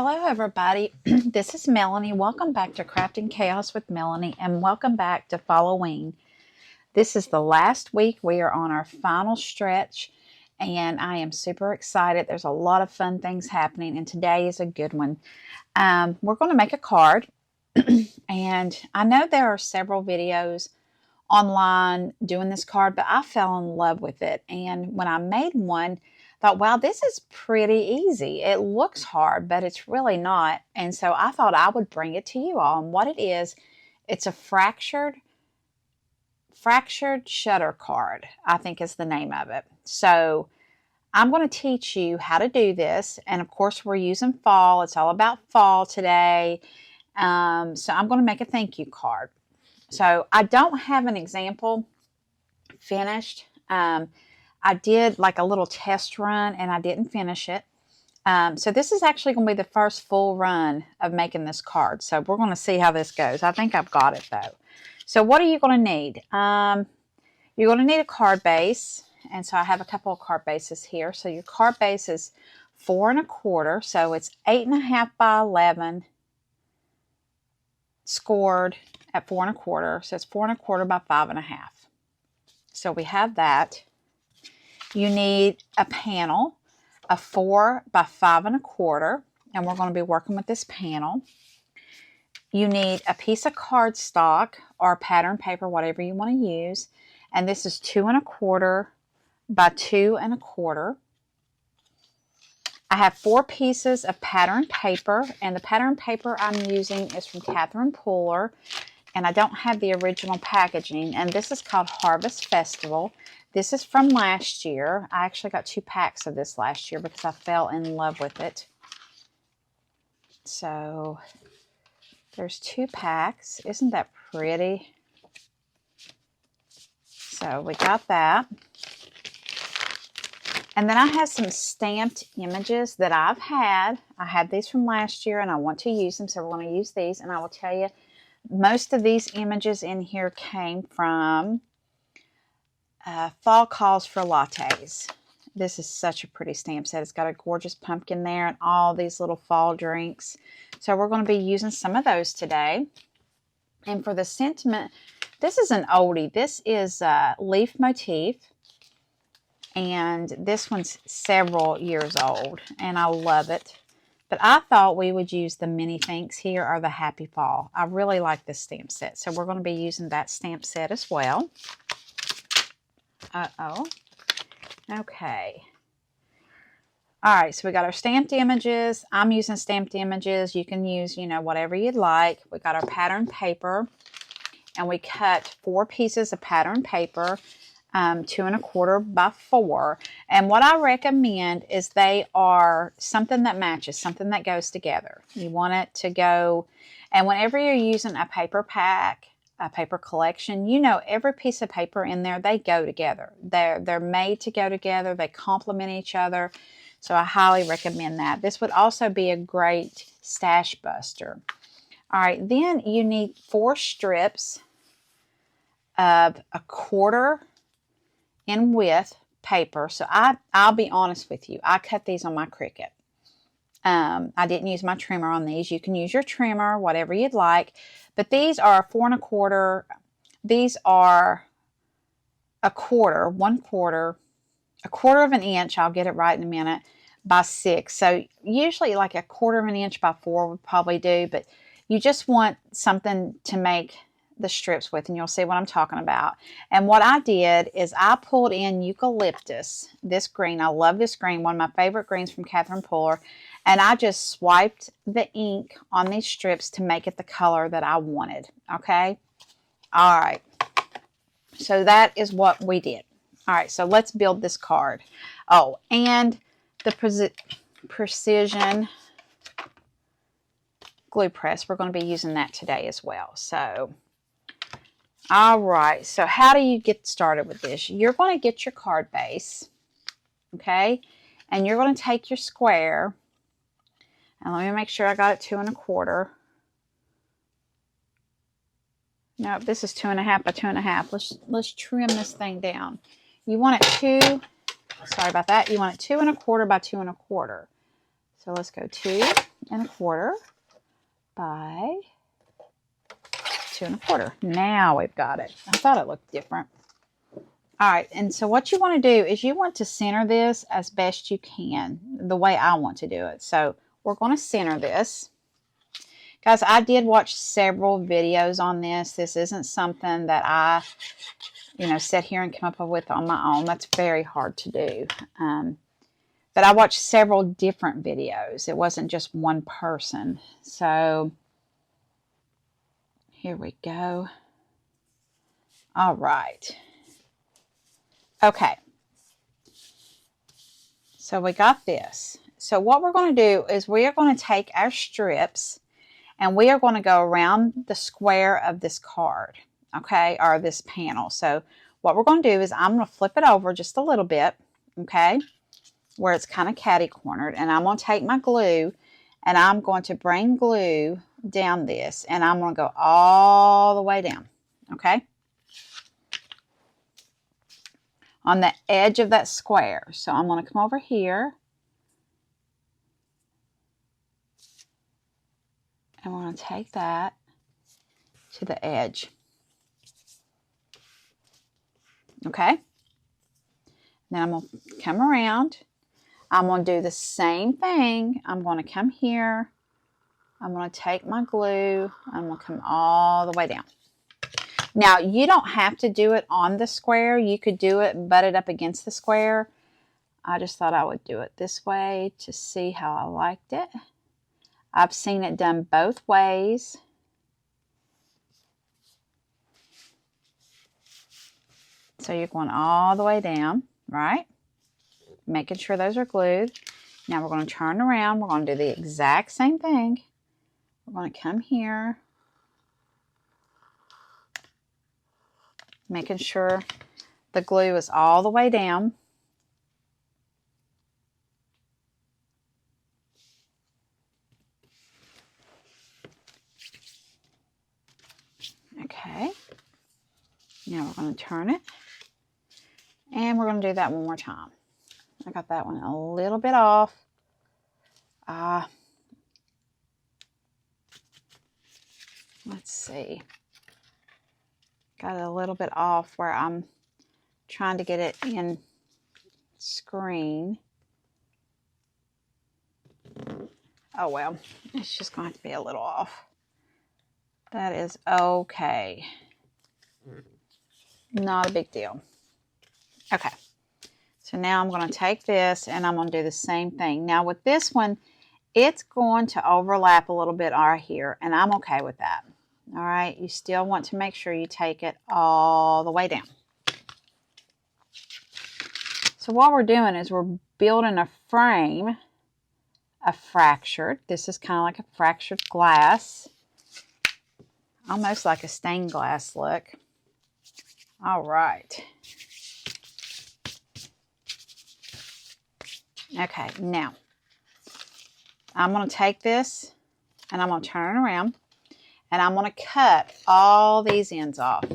Hello everybody, this is Melanie. Welcome back to Crafting Chaos with Melanie and welcome back to Falloween. This is the last week. We are on our final stretch and I am super excited. There's a lot of fun things happening and today is a good one. We're going to make a card and I know there are several videos online doing this card, but I fell in love with it, and when I made one, thought, wow, this is pretty easy. It looks hard, but it's really not. And so I thought I would bring it to you all. And what it is, it's a fractured shutter card, I think is the name of it. So I'm going to teach you how to do this. And of course, we're using fall. It's all about fall today. So I'm going to make a thank you card. So I don't have an example finished. I did like a little test run and I didn't finish it. So this is actually going to be the first full run of making this card. So we're going to see how this goes. I think I've got it though. So what are you going to need? You're going to need a card base. And so I have a couple of card bases here. So your card base is 4 1/4. So it's 8.5 by 11 scored at 4 1/4. So it's 4 1/4 by 5.5. So we have that. You need a panel, a 4 by 5 1/4, and we're going to be working with this panel. You need a piece of cardstock or pattern paper, whatever you want to use, and this is 2 1/4 by 2 1/4. I have 4 pieces of pattern paper, and the pattern paper I'm using is from Catherine Pooler, and I don't have the original packaging, and this is called Harvest Festival. This is from last year. I actually got 2 packs of this last year because I fell in love with it. So there's 2 packs. Isn't that pretty? So we got that. And then I have some stamped images that I've had. I had these from last year and I want to use them, so we're going to use these. And I will tell you, most of these images in here came from Fall Calls for Lattes. This is such a pretty stamp set. It's got a gorgeous pumpkin there and all these little fall drinks. So we're going to be using some of those today. And for the sentiment, this is an oldie. This is Leaf Motif. And this one's several years old. And I love it. But I thought we would use the mini thanks here or the Happy Fall. I really like this stamp set. So we're going to be using that stamp set as well. Okay. All right, so we got our stamped images. I'm using stamped images. You can use, whatever you'd like. We got our pattern paper, and we cut 4 pieces of pattern paper, 2 1/4 by 4. And what I recommend is they are something that matches, something that goes together. You want it to go, and whenever you're using a paper pack, a paper collection, every piece of paper in there, they go together. They're made to go together. They complement each other. So I highly recommend that. This would also be a great stash buster. All right, then you need 4 strips of 1/4 in width paper. So I'll be honest with you. I cut these on my Cricut. I didn't use my trimmer on these. You can use your trimmer, whatever you'd like. But these are 4 1/4. These are 1/4, 1/4, 1/4 of an inch. I'll get it right in a minute, by 6. So usually like 1/4 of an inch by 4 would probably do. But you just want something to make the strips with, and you'll see what I'm talking about. And what I did is I pulled in eucalyptus, this green. I love this green, one of my favorite greens from Catherine Pooler. And I just swiped the ink on these strips to make it the color that I wanted. Okay? All right. So that is what we did. All right, so let's build this card. Oh, and the precision glue press, we're going to be using that today as well. So all right, so how do you get started with this? You're going to get your card base, okay? And you're going to take your square, and let me make sure I got it 2 1/4. No, this is 2 1/2 by 2 1/2. Let's trim this thing down. You want it sorry about that. You want it 2 1/4 by 2 1/4. So let's go 2 1.25 by 2.25. Now we've got it. I thought it looked different. All right, and so what you want to do is you want to center this as best you can, the way I want to do it. So we're going to center this. Guys, I did watch several videos on this. This isn't something that I, sit here and come up with on my own. That's very hard to do. But I watched several different videos. It wasn't just one person. So here we go. All right. Okay. So we got this. So what we're going to do is we are going to take our strips and we are going to go around the square of this card, okay, or this panel. So what we're going to do is I'm going to flip it over just a little bit, okay, where it's kind of catty-cornered, and I'm going to take my glue and I'm going to bring glue down this, and I'm going to go all the way down, okay, on the edge of that square. So I'm going to come over here. And we're going to take that to the edge. Okay? Then I'm going to come around. I'm going to do the same thing. I'm going to come here. I'm going to take my glue. I'm going to come all the way down. Now, you don't have to do it on the square. You could do it and butt it up against the square. I just thought I would do it this way to see how I liked it. I've seen it done both ways. So you're going all the way down, right? Making sure those are glued. Now we're going to turn around. We're going to do the exact same thing. We're going to come here. Making sure the glue is all the way down. Okay, now we're going to turn it, and we're going to do that one more time. I got that one a little bit off. Let's see. Got it a little bit off where I'm trying to get it in screen. Oh well, it's just going to have to be a little off. That is okay. Not a big deal. Okay. So now I'm going to take this and I'm going to do the same thing. Now with this one, it's going to overlap a little bit right here, and I'm okay with that. All right. You still want to make sure you take it all the way down. So what we're doing is we're building a frame, a fractured. This is kind of like a fractured glass. Almost like a stained glass look. All right. Okay, now I'm going to take this and I'm going to turn it around and I'm going to cut all these ends off.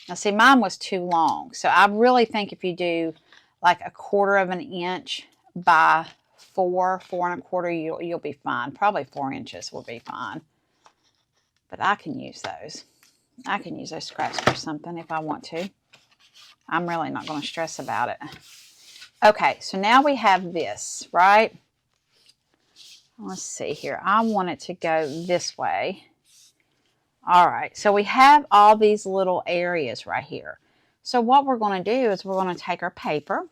Now see, mine was too long. So I really think if you do like 1/4 of an inch by 4, 4 1/4, you'll be fine. Probably 4 inches will be fine. But I can use those. I can use those scraps for something if I want to. I'm really not going to stress about it. Okay, so now we have this, right? Let's see here. I want it to go this way. All right, so we have all these little areas right here. So what we're going to do is we're going to take our paper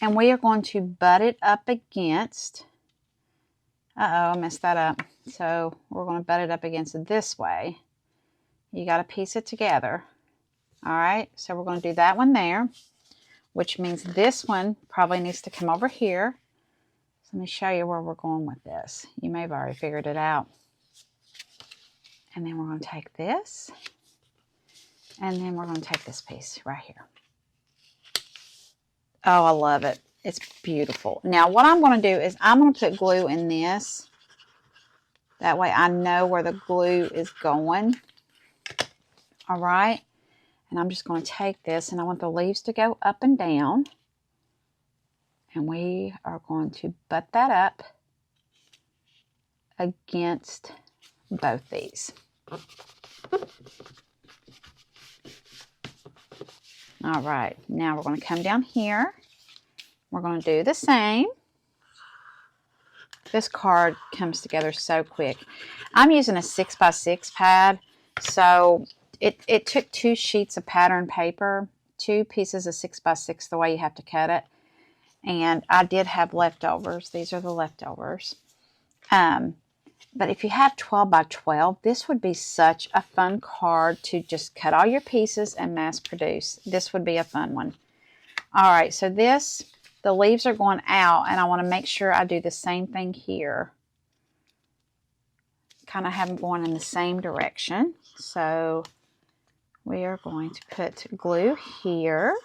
and we are going to butt it up against. Uh-oh, I messed that up. So we're going to butt it up against it this way. You got to piece it together. All right, so we're going to do that one there, which means this one probably needs to come over here. So let me show you where we're going with this. You may have already figured it out. And then we're going to take this, and then we're going to take this piece right here. Oh, I love it. It's beautiful. Now, what I'm going to do is I'm going to put glue in this. That way I know where the glue is going. All right. And I'm just going to take this, and I want the leaves to go up and down. And we are going to butt that up against both these. All right, now we're going to come down here. We're going to do the same. This card comes together so quick. I'm using a 6x6 pad, so it took 2 sheets of pattern paper, 2 pieces of 6x6 the way you have to cut it, and I did have leftovers. These are the leftovers. But if you have 12x12, this would be such a fun card to just cut all your pieces and mass produce. This would be a fun one. All right, so this, the leaves are going out, and I want to make sure I do the same thing here. Kind of have them going in the same direction. So we are going to put glue here.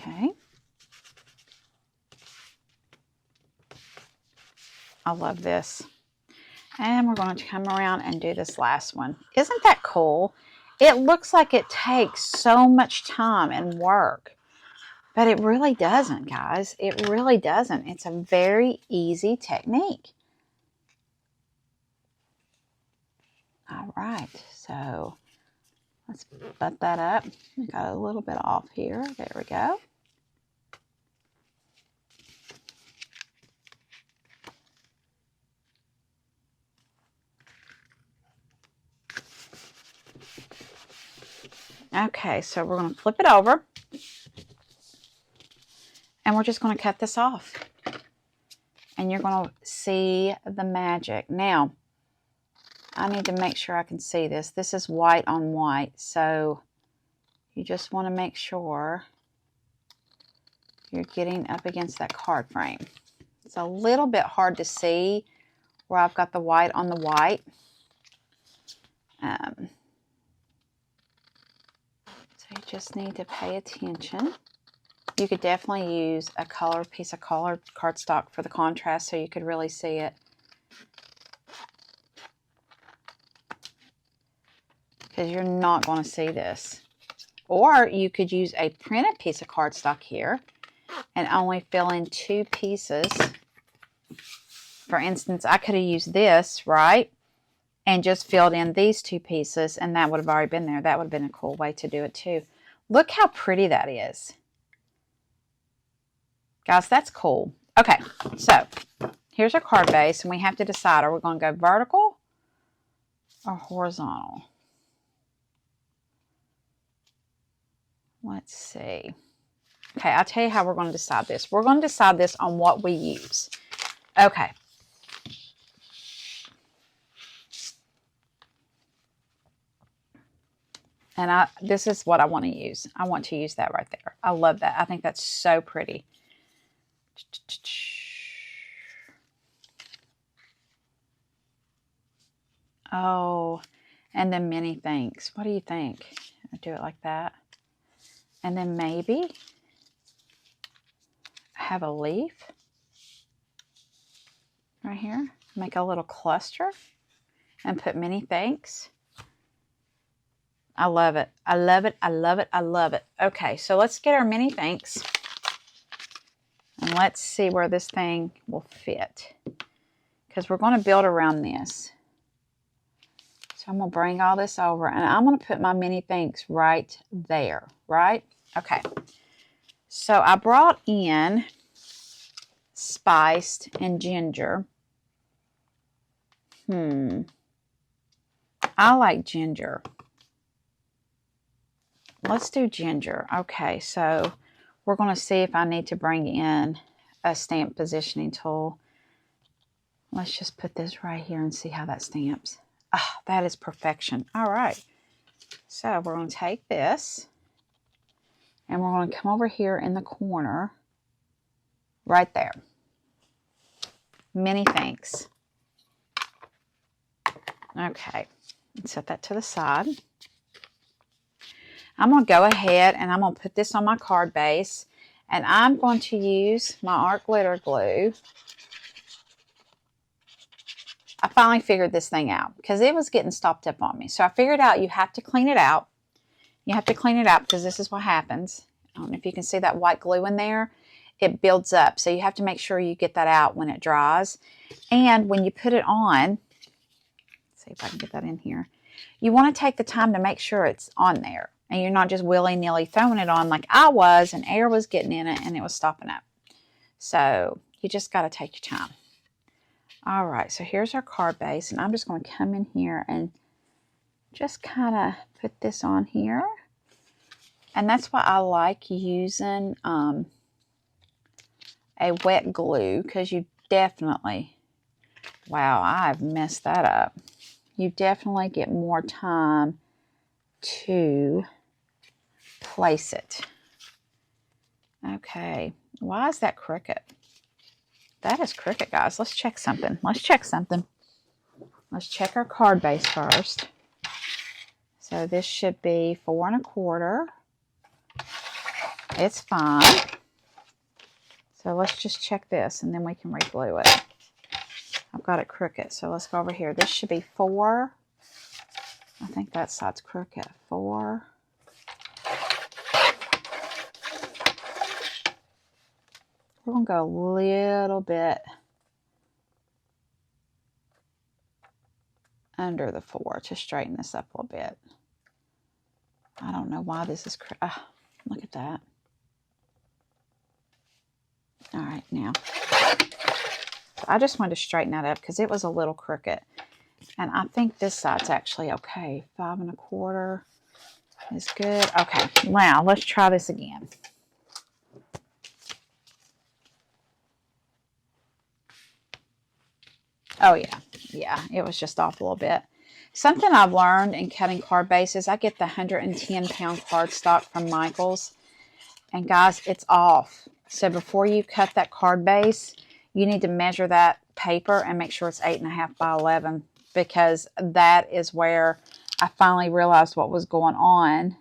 Okay. I love this. And we're going to come around and do this last one. Isn't that cool? It looks like it takes so much time and work, but it really doesn't, guys. It really doesn't. It's a very easy technique. All right, so let's butt that up. We got a little bit off here. There we go. Okay, so we're going to flip it over, and we're just going to cut this off, and you're going to see the magic. Now, I need to make sure I can see this. This is white on white, so you just want to make sure you're getting up against that card frame. It's a little bit hard to see where I've got the white on the white. So you just need to pay attention. You could definitely use a colored piece of colored cardstock for the contrast so you could really see it. Because you're not going to see this. Or you could use a printed piece of cardstock here and only fill in 2 pieces. For instance, I could have used this, right? And just filled in these 2 pieces, and that would have already been there. That would have been a cool way to do it too. Look how pretty that is. Guys, that's cool. Okay, so here's our card base, and we have to decide, are we going to go vertical or horizontal? Let's see. Okay, I'll tell you how we're going to decide this. We're going to decide this on what we use. Okay. And this is what I want to use. I want to use that right there. I love that. I think that's so pretty. Oh, and then many thanks. What do you think? I do it like that. And then maybe have a leaf right here. Make a little cluster and put many thanks. I love it. I love it. I love it. I love it. Okay, so let's get our mini thanks. And let's see where this thing will fit. Because we're going to build around this. So I'm going to bring all this over. And I'm going to put my mini thanks right there. Right? Okay. So I brought in spiced and ginger. I like ginger. Let's do ginger. Okay, so we're going to see if I need to bring in a stamp positioning tool. Let's just put this right here and see how that stamps. Ah, that is perfection. All right. So we're going to take this and we're going to come over here in the corner right there. Many thanks. Okay, set that to the side. I'm going to go ahead and I'm going to put this on my card base, and I'm going to use my art glitter glue. I finally figured this thing out because it was getting stopped up on me. So I figured out you have to clean it out. You have to clean it out because this is what happens. I don't know if you can see that white glue in there. It builds up. So you have to make sure you get that out when it dries. And when you put it on, let's see if I can get that in here. You want to take the time to make sure it's on there. And you're not just willy-nilly throwing it on like I was, and air was getting in it and it was stopping up. So you just got to take your time. All right, so here's our card base. And I'm just going to come in here and just kind of put this on here. And that's why I like using a wet glue, because you definitely, wow, I've messed that up. You definitely get more time to place it. Okay, why is that crooked? That is crooked, guys. Let's check something. Let's check something. Let's check our card base first. So this should be 4 1/4. It's fine. So let's just check this and then we can re-glue it. I've got it crooked, so let's go over here. This should be 4. I think that side's crooked. 4. We're going to go a little bit under the 4 to straighten this up a little bit. I don't know why this is crooked. Look at that. All right, now. So I just wanted to straighten that up because it was a little crooked. And I think this side's actually okay. 5 1/4 is good. Okay, now let's try this again. Oh, yeah, it was just off a little bit. Something I've learned in cutting card bases, I get the 110-pound cardstock from Michael's. And guys, it's off. So before you cut that card base, you need to measure that paper and make sure it's 8.5 by 11, because that is where I finally realized what was going on,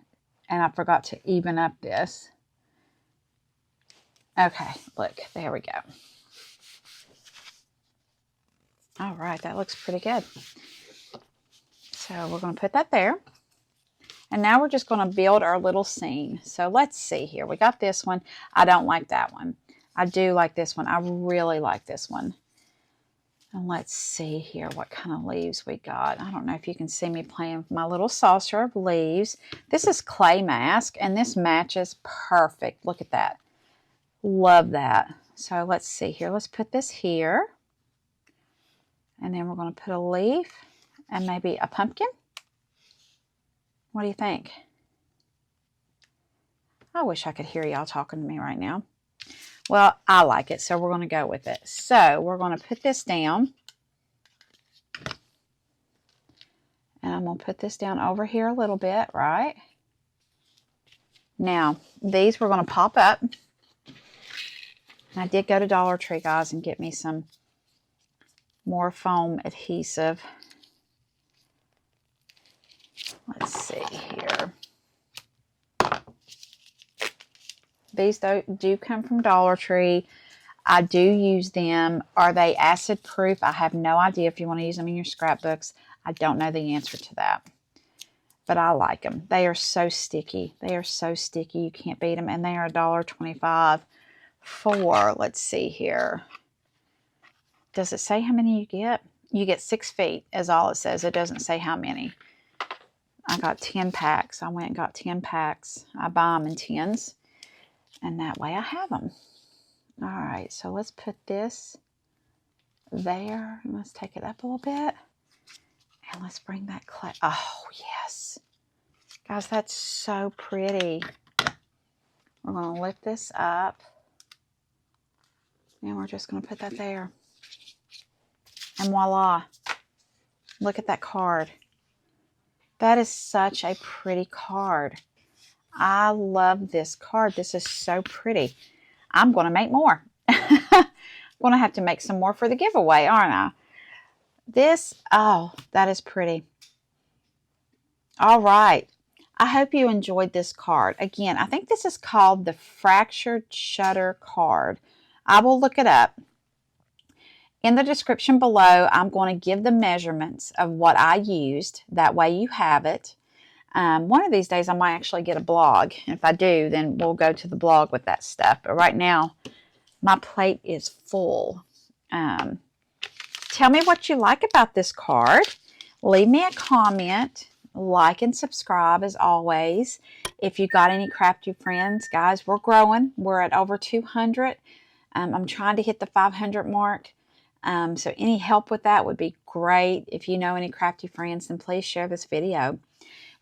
and I forgot to even up this. Okay, look, there we go. All right, that looks pretty good. So we're going to put that there. And now we're just going to build our little scene. So let's see here. We got this one. I don't like that one. I do like this one. I really like this one. And let's see here what kind of leaves we got. I don't know if you can see me playing with my little saucer of leaves. This is clay mask, and this matches perfect. Look at that. Love that. So let's see here. Let's put this here. And then we're going to put a leaf and maybe a pumpkin. What do you think? I wish I could hear y'all talking to me right now. Well, I like it, so we're going to go with it. So we're going to put this down. And I'm going to put this down over here a little bit, right? Now, these we're going to pop up. And I did go to Dollar Tree, guys, and get me some more foam adhesive. Let's see here. These do come from Dollar Tree. I do use them. Are they acid proof? I have no idea. If you want to use them in your scrapbooks, I don't know the answer to that. But I like them. They are so sticky. They are so sticky. You can't beat them. And they are $1.25 for, let's see here. Does it say how many you get? You get 6 feet is all it says. It doesn't say how many. I got 10 packs. I went and got 10 packs. I buy them in 10s. And that way I have them. All right, so let's put this there. Let's take it up a little bit. And let's bring that clay. Oh, yes. Guys, that's so pretty. We're going to lift this up. And we're just going to put that there. And voila. Look at that card. That is such a pretty card. I love this card. This is so pretty. I'm going to make more. I'm going to have to make some more for the giveaway, aren't I? This, oh, that is pretty. All right. I hope you enjoyed this card. Again, I think this is called the Fractured Shutter card. I will look it up. In the description below, I'm going to give the measurements of what I used. That way you have it. One of these days I might actually get a blog. And if I do, then we'll go to the blog with that stuff. But right now, my plate is full. Tell me what you like about this card. Leave me a comment. Like and subscribe as always. If you got any crafty friends, guys, we're growing. We're at over 200. I'm trying to hit the 500 mark. So any help with that would be great. If you know any crafty friends, then please share this video.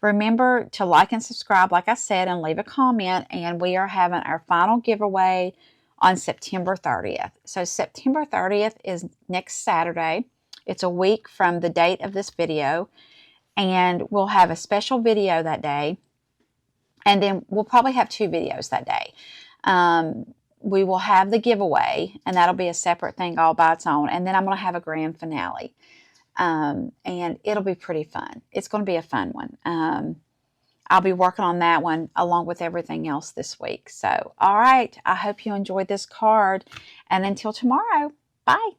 Remember to like and subscribe, like I said, and leave a comment. And we are having our final giveaway on September 30th. So September 30th is next Saturday. It's a week from the date of this video. And we'll have a special video that day. And then we'll probably have 2 videos that day. We will have the giveaway, and that'll be a separate thing all by its own. And then I'm going to have a grand finale. And it'll be pretty fun. It's going to be a fun one. I'll be working on that one along with everything else this week. So, all right. I hope you enjoyed this card. And until tomorrow, bye.